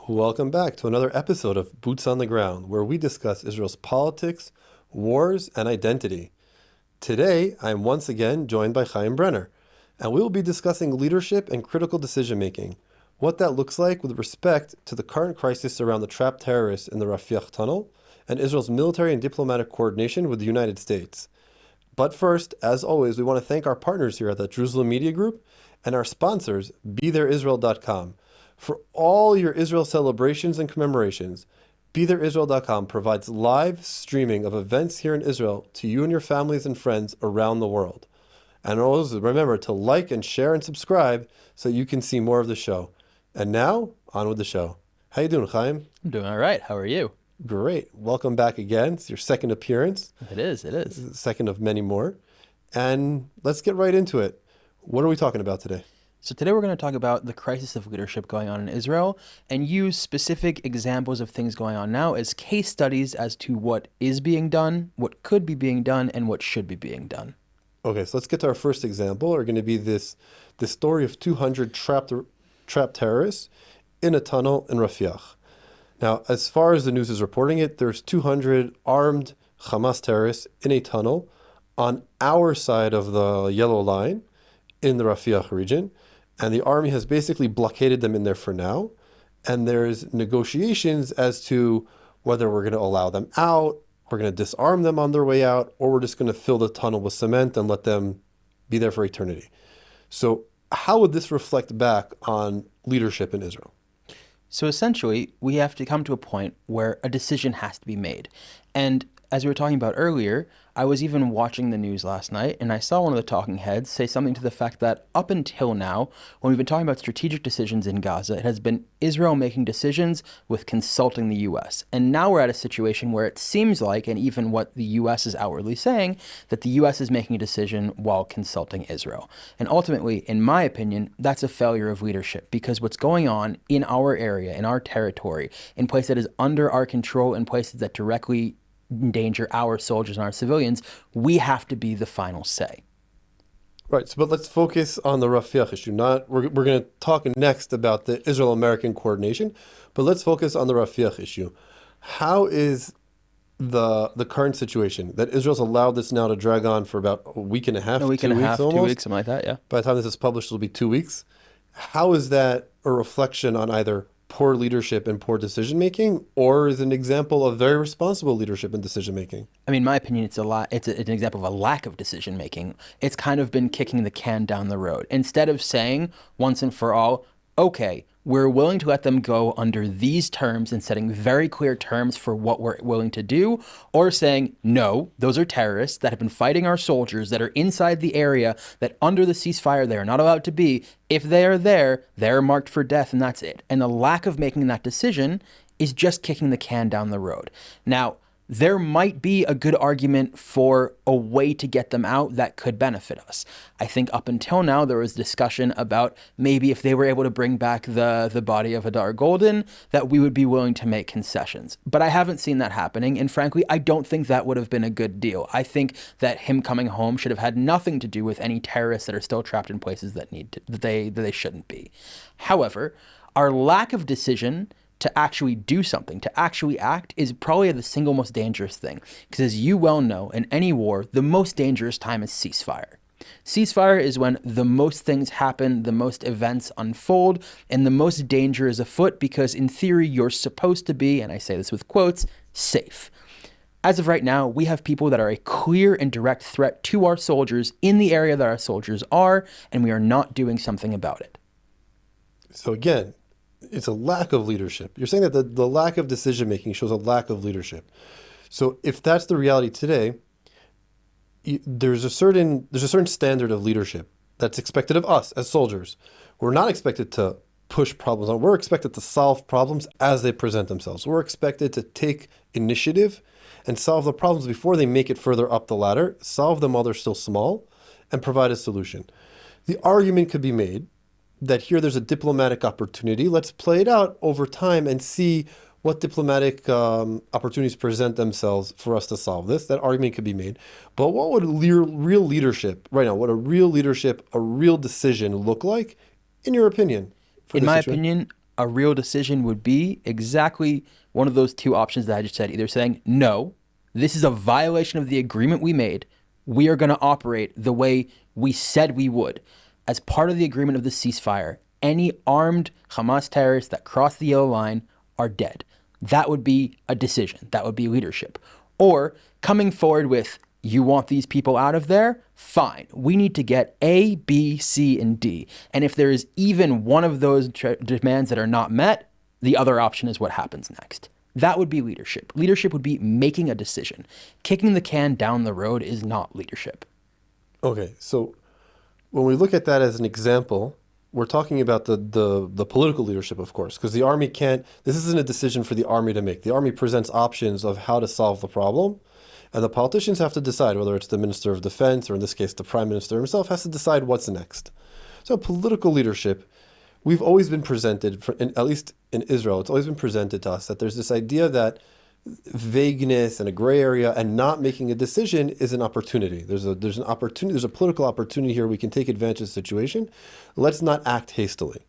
Welcome back to another episode of Boots on the Ground, where we discuss Israel's politics, wars, and identity. Today, I am once again joined by Haim Brenner, and we will be discussing leadership and critical decision making, what that looks like with respect to the current crisis around the trapped terrorists in the Rafiah tunnel, and Israel's military and diplomatic coordination with the United States. But first, as always, we want to thank our partners here at the Jerusalem Media Group and our sponsors, BeThereIsrael.com. For all your Israel celebrations and commemorations, BeThereIsrael.com provides live streaming of events here in Israel to you and your families and friends around the world. And always remember to like and share and subscribe so you can see more of the show. And now, on with the show. How you doing, Chaim? I'm doing all right. How are you? Great. Welcome back again. It's your second appearance. It is. Second of many more. And let's get right into it. What are we talking about today? So today we're going to talk about the crisis of leadership going on in Israel and use specific examples of things going on now as case studies as to what is being done, what could be being done, and what should be being done. Okay, so let's get to our first example. We're going to be this story of 200 trapped terrorists in a tunnel in Rafiah. Now, as far as the news is reporting it, there's 200 armed Hamas terrorists in a tunnel on our side of the yellow line in the Rafiah region. And the army has basically blockaded them in there for now. And there's negotiations as to whether we're going to allow them out, we're going to disarm them on their way out, or we're just going to fill the tunnel with cement and let them be there for eternity. So how would this reflect back on leadership in Israel? So essentially, we have to come to a point where a decision has to be made. And as we were talking about earlier, I was even watching the news last night and I saw one of the talking heads say something to the fact that up until now, when we've been talking about strategic decisions in Gaza, it has been Israel making decisions with consulting the U.S. And now we're at a situation where it seems like, and even what the U.S. is outwardly saying, that the U.S. is making a decision while consulting Israel. And ultimately, in my opinion, that's a failure of leadership because what's going on in our area, in our territory, in place that is under our control, in places that directly endanger our soldiers and our civilians, we have to be the final say. Right, so but let's focus on the Rafiah issue. We're going to talk next about the Israel-American coordination, but let's focus on the Rafiah issue. How is the current situation that Israel's allowed this now to drag on for about a week and a half, A week and a half, almost? 2 weeks, something like that, yeah. By the time this is published, it'll be 2 weeks. How is that a reflection on either poor leadership and poor decision making, or is it an example of very responsible leadership and decision making? I mean, in my opinion, it's an example of a lack of decision making. It's kind of been kicking the can down the road. Instead of saying once and for all, okay, we're willing to let them go under these terms and setting very clear terms for what we're willing to do, or saying, no, those are terrorists that have been fighting our soldiers that are inside the area that under the ceasefire they are not allowed to be. If they are there, they're marked for death and that's it. And the lack of making that decision is just kicking the can down the road. Now, there might be a good argument for a way to get them out that could benefit us. I think up until now, there was discussion about maybe if they were able to bring back the body of Adar Golden, that we would be willing to make concessions. But I haven't seen that happening. And frankly, I don't think that would have been a good deal. I think that him coming home should have had nothing to do with any terrorists that are still trapped in places that they shouldn't be. However, our lack of decision to actually do something, to actually act, is probably the single most dangerous thing. Because as you well know, in any war, the most dangerous time is ceasefire. Ceasefire is when the most things happen, the most events unfold, and the most danger is afoot because in theory, you're supposed to be, and I say this with quotes, safe. As of right now, we have people that are a clear and direct threat to our soldiers in the area that our soldiers are, and we are not doing something about it. So again, it's a lack of leadership. You're saying that the lack of decision making shows a lack of leadership. So if that's the reality today, there's a certain standard of leadership that's expected of us as soldiers. We're not expected to push problems on. We're expected to solve problems as they present themselves. We're expected to take initiative and solve the problems before they make it further up the ladder, solve them while they're still small, and provide a solution. The argument could be made that here there's a diplomatic opportunity. Let's play it out over time and see what diplomatic opportunities present themselves for us to solve this. That argument could be made. But what would real leadership, right now, what a real leadership, a real decision look like, in your opinion? In my opinion, A real decision would be exactly one of those two options that I just said, either saying, no, this is a violation of the agreement we made. We are going to operate the way we said we would. As part of the agreement of the ceasefire, any armed Hamas terrorists that cross the yellow line are dead. That would be a decision. That would be leadership. Or coming forward with, you want these people out of there? Fine. We need to get A, B, C, and D. And if there is even one of those demands that are not met, the other option is what happens next. That would be leadership. Leadership would be making a decision. Kicking the can down the road is not leadership. Okay, so when we look at that as an example, we're talking about the political leadership, of course, because the army can't, this isn't a decision for the army to make. The army presents options of how to solve the problem, and the politicians have to decide whether it's the Minister of Defense, or in this case, the Prime Minister himself, has to decide what's next. So political leadership, we've always been presented, at least in Israel, it's always been presented to us that there's this idea that vagueness and a gray area and not making a decision is an opportunity. There's an opportunity, there's a political opportunity here. We can take advantage of the situation. Let's not act hastily.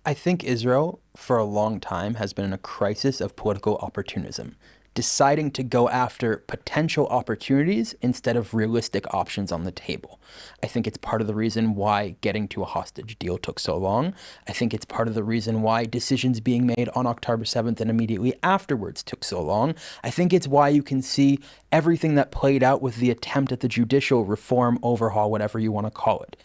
I think Israel, for a long time, has been in a crisis of political opportunism, deciding to go after potential opportunities instead of realistic options on the table. I think it's part of the reason why getting to a hostage deal took so long. I think it's part of the reason why decisions being made on October 7th and immediately afterwards took so long. I think it's why you can see everything that played out with the attempt at the judicial reform, overhaul, whatever you want to call it.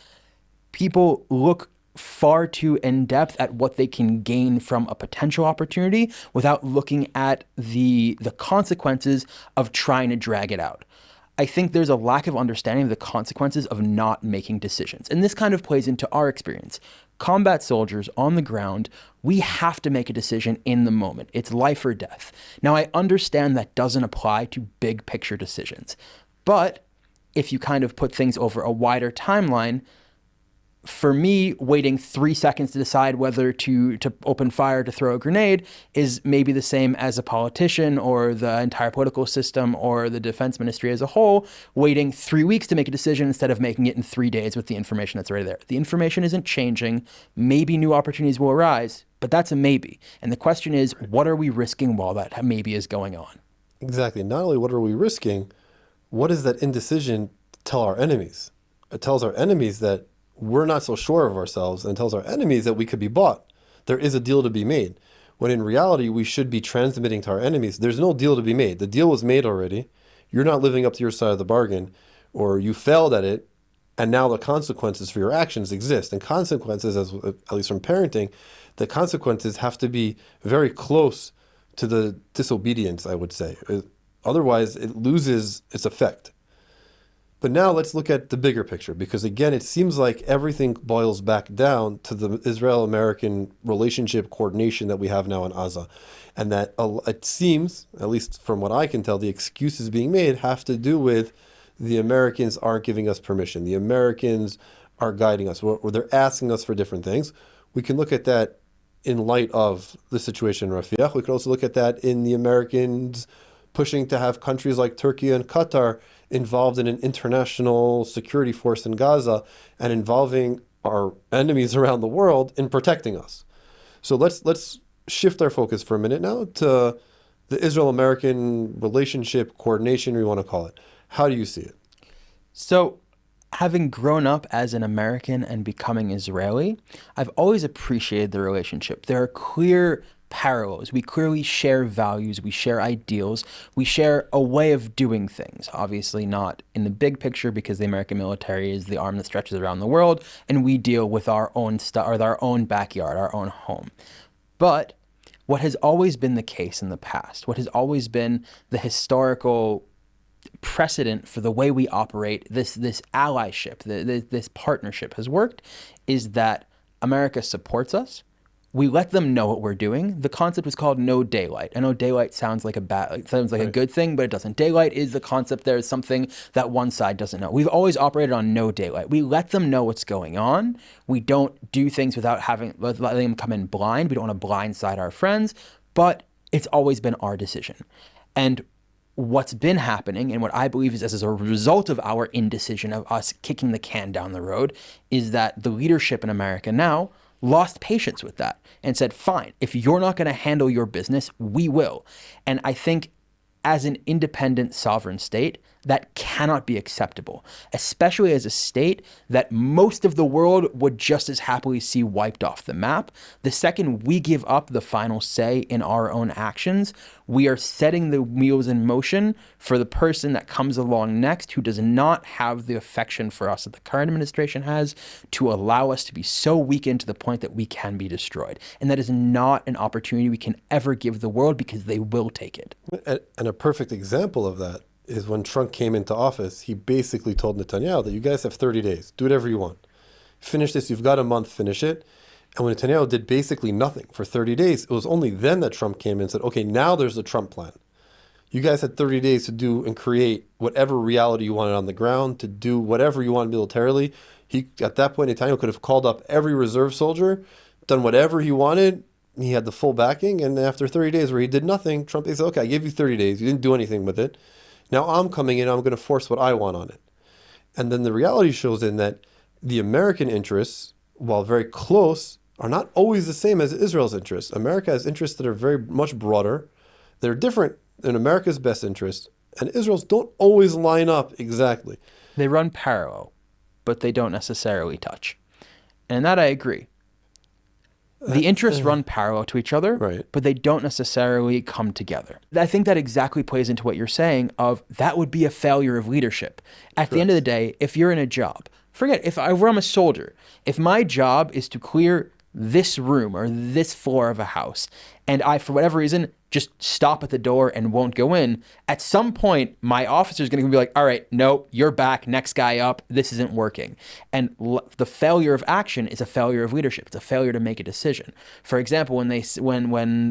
People look far too in depth at what they can gain from a potential opportunity without looking at the consequences of trying to drag it out. I think there's a lack of understanding of the consequences of not making decisions. And this kind of plays into our experience. Combat soldiers on the ground, we have to make a decision in the moment. It's life or death. Now, I understand that doesn't apply to big picture decisions. But if you kind of put things over a wider timeline, for me, waiting 3 seconds to decide whether to open fire, to throw a grenade, is maybe the same as a politician or the entire political system or the defense ministry as a whole, waiting 3 weeks to make a decision instead of making it in 3 days with the information that's already there. The information isn't changing. Maybe new opportunities will arise, but that's a maybe. And the question is, what are we risking while that maybe is going on? Exactly. Not only what are we risking, what does that indecision tell our enemies? It tells our enemies that we're not so sure of ourselves, and tells our enemies that we could be bought. There is a deal to be made. When in reality, we should be transmitting to our enemies, there's no deal to be made. The deal was made already. You're not living up to your side of the bargain, or you failed at it, and now the consequences for your actions exist. And consequences, at least from parenting, the consequences have to be very close to the disobedience, I would say. Otherwise, it loses its effect. But now let's look at the bigger picture, because again, it seems like everything boils back down to the Israel-American relationship coordination that we have now in Gaza. And that it seems, at least from what I can tell, the excuses being made have to do with the Americans aren't giving us permission. The Americans are guiding us, or they're asking us for different things. We can look at that in light of the situation in Rafiah. We could also look at that in the Americans pushing to have countries like Turkey and Qatar involved in an international security force in Gaza and involving our enemies around the world in protecting us. So let's shift our focus for a minute now to the Israel-American relationship coordination, or you want to call it. How do you see it? So, having grown up as an American and becoming Israeli, I've always appreciated the relationship. There are clear parallels. We clearly share values, we share ideals, we share a way of doing things. Obviously not in the big picture, because the American military is the arm that stretches around the world, and we deal with our own stuff, or our own backyard, our own home. But what has always been the case in the past, what has always been the historical precedent for the way we operate, this allyship, this partnership has worked, is that America supports us. We let them know what we're doing. The concept was called no daylight. I know daylight sounds like a good thing, but it doesn't. Daylight is the concept. There is something that one side doesn't know. We've always operated on no daylight. We let them know what's going on. We don't do things without letting them come in blind. We don't want to blindside our friends, but it's always been our decision. And what's been happening, and what I believe is as a result of our indecision, of us kicking the can down the road, is that the leadership in America now lost patience with that and said, fine, if you're not going to handle your business, we will. And I think as an independent sovereign state, that cannot be acceptable, especially as a state that most of the world would just as happily see wiped off the map. The second we give up the final say in our own actions, we are setting the wheels in motion for the person that comes along next who does not have the affection for us that the current administration has, to allow us to be so weakened to the point that we can be destroyed. And that is not an opportunity we can ever give the world, because they will take it. And a perfect example of that is when Trump came into office, he basically told Netanyahu that you guys have 30 days, do whatever you want. Finish this, you've got a month, finish it. And when Netanyahu did basically nothing for 30 days, it was only then that Trump came in and said, okay, now there's a Trump plan. You guys had 30 days to do and create whatever reality you wanted on the ground, to do whatever you wanted militarily. At that point, Netanyahu could have called up every reserve soldier, done whatever he wanted. He had the full backing. And after 30 days where he did nothing, Trump said, okay, I gave you 30 days. You didn't do anything with it. Now I'm coming in, I'm going to force what I want on it. And then the reality shows in that the American interests, while very close, are not always the same as Israel's interests. America has interests that are very much broader. They're different in America's best interest, and Israel's don't always line up exactly. They run parallel, but they don't necessarily touch. And that I agree. The interests run parallel to each other, Right. but they don't necessarily come together. I think that exactly plays into what you're saying of that would be a failure of leadership. At the end of the day, if you're in a job, forget if I'm a soldier, if my job is to clear this room or this floor of a house, and I, for whatever reason, just stop at the door and won't go in, at some point, my officer is going to be like, all right, no, you're back, next guy up, this isn't working. And the failure of action is a failure of leadership. It's a failure to make a decision. For example, when I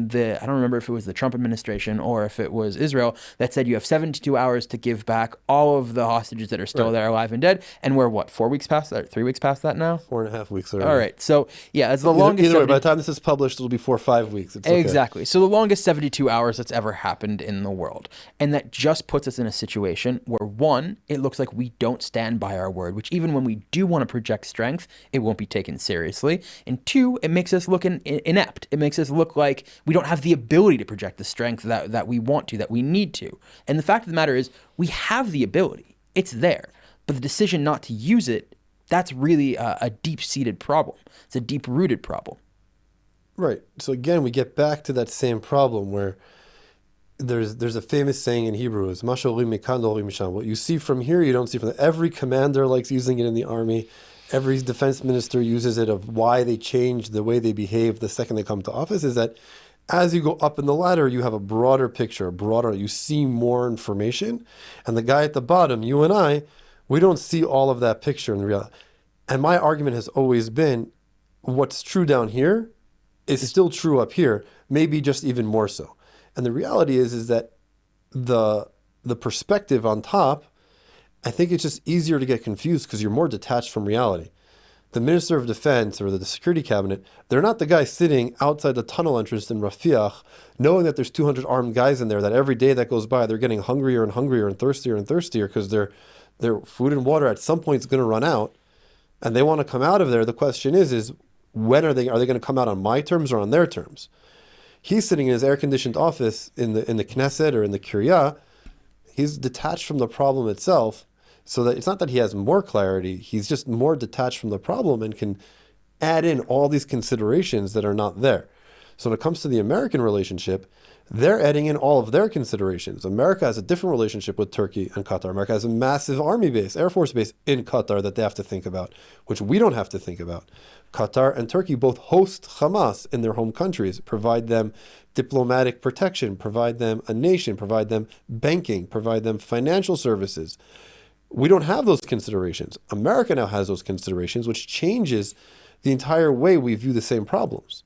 don't remember if it was the Trump administration or if it was Israel, that said you have 72 hours to give back all of the hostages that are still there alive and dead. And we're what, 4 weeks past that, 3 weeks past that now? 4.5 weeks already. All right. So yeah, it's the longest. Either way, by the time this is published, it'll be 4 or 5 weeks. It's okay. Exactly. So the longest 72 hours that's ever happened in the world. And that just puts us in a situation where, one, it looks like we don't stand by our word, which even when we do want to project strength, it won't be taken seriously. And two, it makes us look inept. It makes us look like we don't have the ability to project the strength that we want to, that we need to. And the fact of the matter is, we have the ability. It's there. But the decision not to use it, that's really a deep-seated problem. It's a deep-rooted problem. Right. So again, we get back to that same problem where there's a famous saying in Hebrew is "Mashal rim mikan lo rim misham." What you see from here, you don't see from there. Every commander likes using it in the army. Every defense minister uses it of why they change the way they behave the second they come to office, is that as you go up in the ladder, you have a broader picture, you see more information. And the guy at the bottom, you and I, we don't see all of that picture in reality. And my argument has always been, what's true down here is still true up here, maybe just even more so. And the reality is that the perspective on top, I think it's just easier to get confused because you're more detached from reality. The Minister of Defense or the Security Cabinet, they're not the guy sitting outside the tunnel entrance in Rafiah, knowing that there's 200 armed guys in there, that every day that goes by, they're getting hungrier and hungrier and thirstier because their food and water at some point is going to run out, and they want to come out of there. The question is when are they going to come out on my terms or on their terms? He's sitting in his air-conditioned office in the Knesset or in the Kiryah. He's detached from the problem itself, so that it's not that he has more clarity. He's just more detached from the problem and can add in all these considerations that are not there. So when it comes to the American relationship, they're adding in all of their considerations. America has a different relationship with Turkey and Qatar. America has a massive army base, Air Force base in Qatar that they have to think about, which we don't have to think about. Qatar and Turkey both host Hamas in their home countries, provide them diplomatic protection, provide them a nation, provide them banking, provide them financial services. We don't have those considerations. America now has those considerations, which changes the entire way we view the same problems.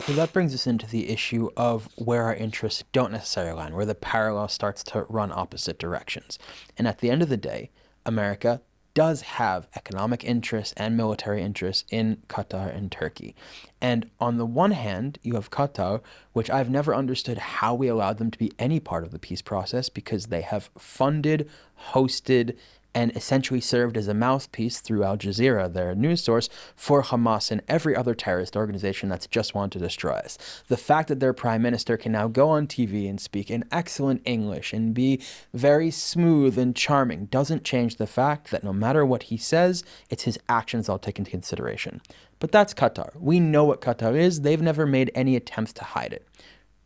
So that brings us into the issue of where our interests don't necessarily align, where the parallel starts to run opposite directions. And at the end of the day, America does have economic interests and military interests in Qatar and Turkey. And on the one hand, you have Qatar, which I've never understood how we allowed them to be any part of the peace process, because they have funded, hosted, and essentially served as a mouthpiece through Al Jazeera, their news source, for Hamas and every other terrorist organization that's just wanted to destroy us. The fact that their prime minister can now go on TV and speak in excellent English and be very smooth and charming doesn't change the fact that no matter what he says, it's his actions I'll take into consideration. But that's Qatar. We know what Qatar is. They've never made any attempts to hide it.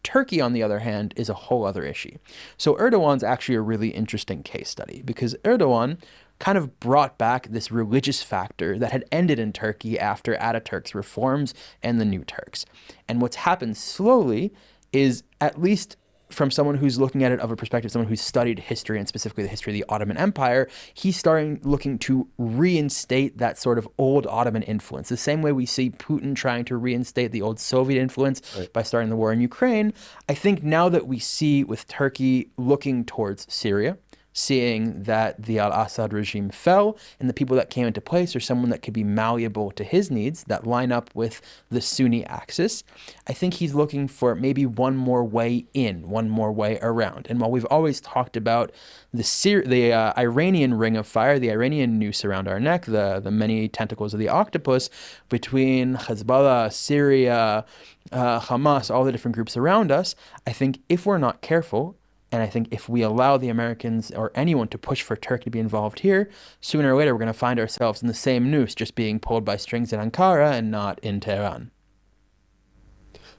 Turkey, on the other hand, is a whole other issue. So Erdogan's actually a really interesting case study, because Erdogan kind of brought back this religious factor that had ended in Turkey after Ataturk's reforms and the New Turks. And what's happened slowly is, at least from someone who's looking at it of a perspective, someone who's studied history and specifically the history of the Ottoman Empire, he's starting looking to reinstate that sort of old Ottoman influence. The same way we see Putin trying to reinstate the old Soviet influence by starting the war in Ukraine. I think now that we see with Turkey looking towards Syria, seeing that the al-Assad regime fell and the people that came into place are someone that could be malleable to his needs, that line up with the Sunni axis, I think he's looking for maybe one more way in, one more way around. And while we've always talked about the Iranian ring of fire, the Iranian noose around our neck, the many tentacles of the octopus between Hezbollah, Syria, Hamas, all the different groups around us, I think if we're not careful, and I think if we allow the Americans or anyone to push for Turkey to be involved here, sooner or later we're going to find ourselves in the same noose, just being pulled by strings in Ankara and not in Tehran.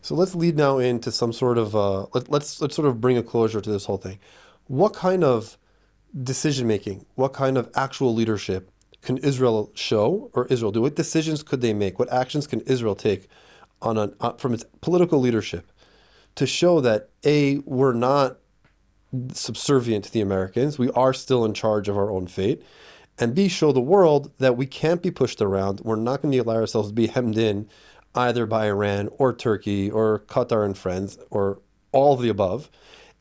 So let's lead now into some sort of let's sort of bring a closure to this whole thing. What kind of decision making, what kind of actual leadership can Israel show or Israel do? What decisions could they make? What actions can Israel take from its political leadership to show that we're not subservient to the Americans, we are still in charge of our own fate, and B, show the world that we can't be pushed around. We're not going to allow ourselves to be hemmed in either by Iran or Turkey or Qatar and friends or all of the above,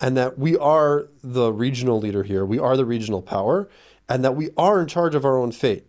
and that we are the regional leader here, we are the regional power, and that we are in charge of our own fate.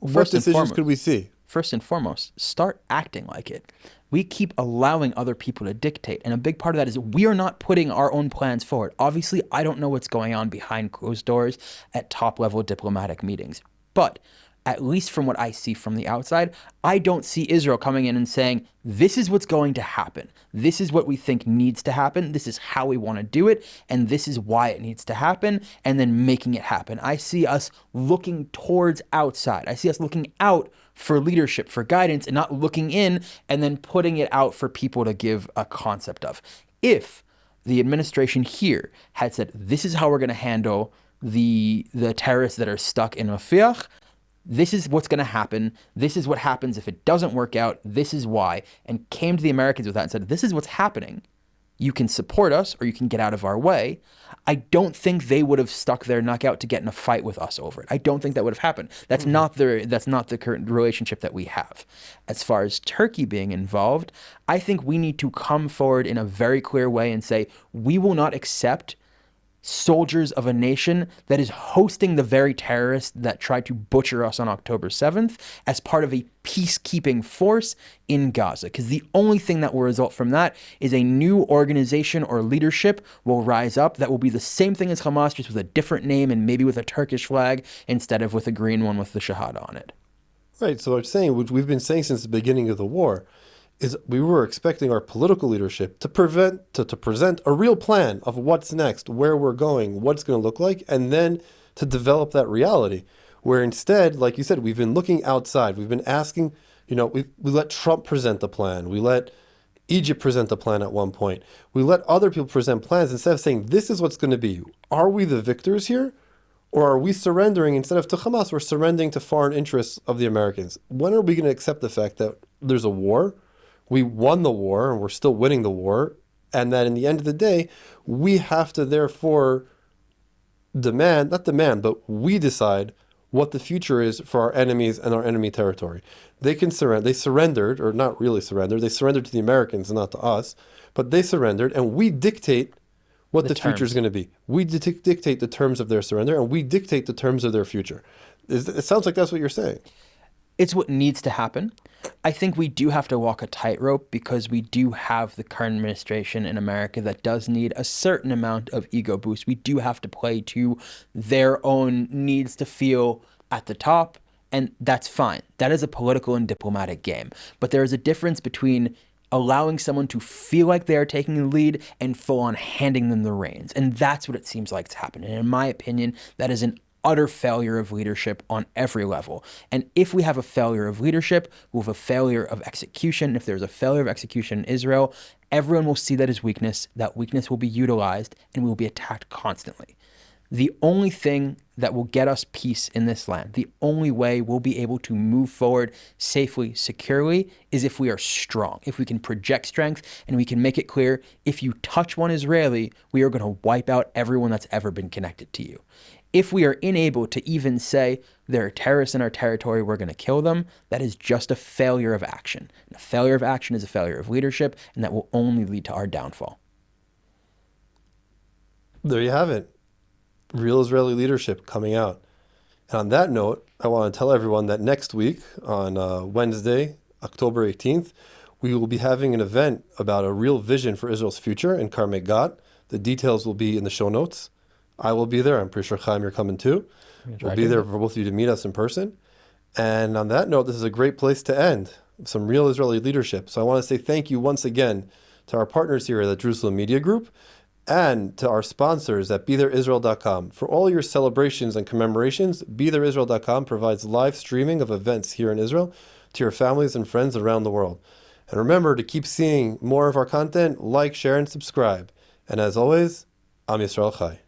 What decisions could we see? First and foremost, start acting like it. We keep allowing other people to dictate. And a big part of that is we are not putting our own plans forward. Obviously, I don't know what's going on behind closed doors at top-level diplomatic meetings. But at least from what I see from the outside, I don't see Israel coming in and saying, this is what's going to happen. This is what we think needs to happen. This is how we want to do it. And this is why it needs to happen. And then making it happen. I see us looking towards outside. I see us looking out for leadership, for guidance, and not looking in and then putting it out for people to give a concept of. If the administration here had said, this is how we're going to handle the terrorists that are stuck in Rafiah, this is what's going to happen, this is what happens if it doesn't work out, this is why, and came to the Americans with that and said, this is what's happening, you can support us or you can get out of our way, I don't think they would have stuck their neck out to get in a fight with us over it. I don't think that would have happened. That's not the current relationship that we have. As far as Turkey being involved, I think we need to come forward in a very clear way and say, we will not accept soldiers of a nation that is hosting the very terrorists that tried to butcher us on October 7th as part of a peacekeeping force in Gaza. Because the only thing that will result from that is a new organization or leadership will rise up that will be the same thing as Hamas, just with a different name and maybe with a Turkish flag instead of with a green one with the Shahada on it. Right. So I'm saying, which we've been saying since the beginning of the war, is we were expecting our political leadership to present a real plan of what's next, where we're going, what it's going to look like, and then to develop that reality. Where instead, like you said, we've been looking outside. We've been asking, we let Trump present the plan. We let Egypt present the plan at one point. We let other people present plans instead of saying, this is what's going to be. Are we the victors here? Or are we surrendering, instead of to Hamas, we're surrendering to foreign interests of the Americans? When are we going to accept the fact that there's a war? We won the war and we're still winning the war, and that in the end of the day, we have to therefore we decide what the future is for our enemies and our enemy territory. They surrendered, or not really surrendered, they surrendered to the Americans and not to us, but they surrendered, and we dictate what the future is going to be. We dictate the terms of their surrender, and we dictate the terms of their future. It sounds like that's what you're saying. It's what needs to happen. I think we do have to walk a tightrope because we do have the current administration in America that does need a certain amount of ego boost. We do have to play to their own needs to feel at the top, and that's fine. That is a political and diplomatic game. But there is a difference between allowing someone to feel like they are taking the lead and full on handing them the reins. And that's what it seems like it's happening. And in my opinion, that is an utter failure of leadership on every level. And if we have a failure of leadership, we'll have a failure of execution. If there's a failure of execution in Israel, everyone will see that as weakness. That weakness will be utilized and we will be attacked constantly. The only thing that will get us peace in this land, the only way we'll be able to move forward safely, securely, is if we are strong, if we can project strength and we can make it clear, if you touch one Israeli, we are going to wipe out everyone that's ever been connected to you. If we are unable to even say there are terrorists in our territory, we're going to kill them, that is just a failure of action. And a failure of action is a failure of leadership, and that will only lead to our downfall. There you have it. Real Israeli leadership coming out. And on that note, I want to tell everyone that next week, on Wednesday, October 18th, we will be having an event about a real vision for Israel's future in Carmei Gat. The details will be in the show notes. I will be there. I'm pretty sure, Chaim, you're coming too. We'll be there for both of you to meet us in person. And on that note, this is a great place to end. Some real Israeli leadership. So I want to say thank you once again to our partners here at the Jerusalem Media Group and to our sponsors at BeThereIsrael.com. For all your celebrations and commemorations, BeThereIsrael.com provides live streaming of events here in Israel to your families and friends around the world. And remember to keep seeing more of our content, like, share, and subscribe. And as always, Am Yisrael Chai.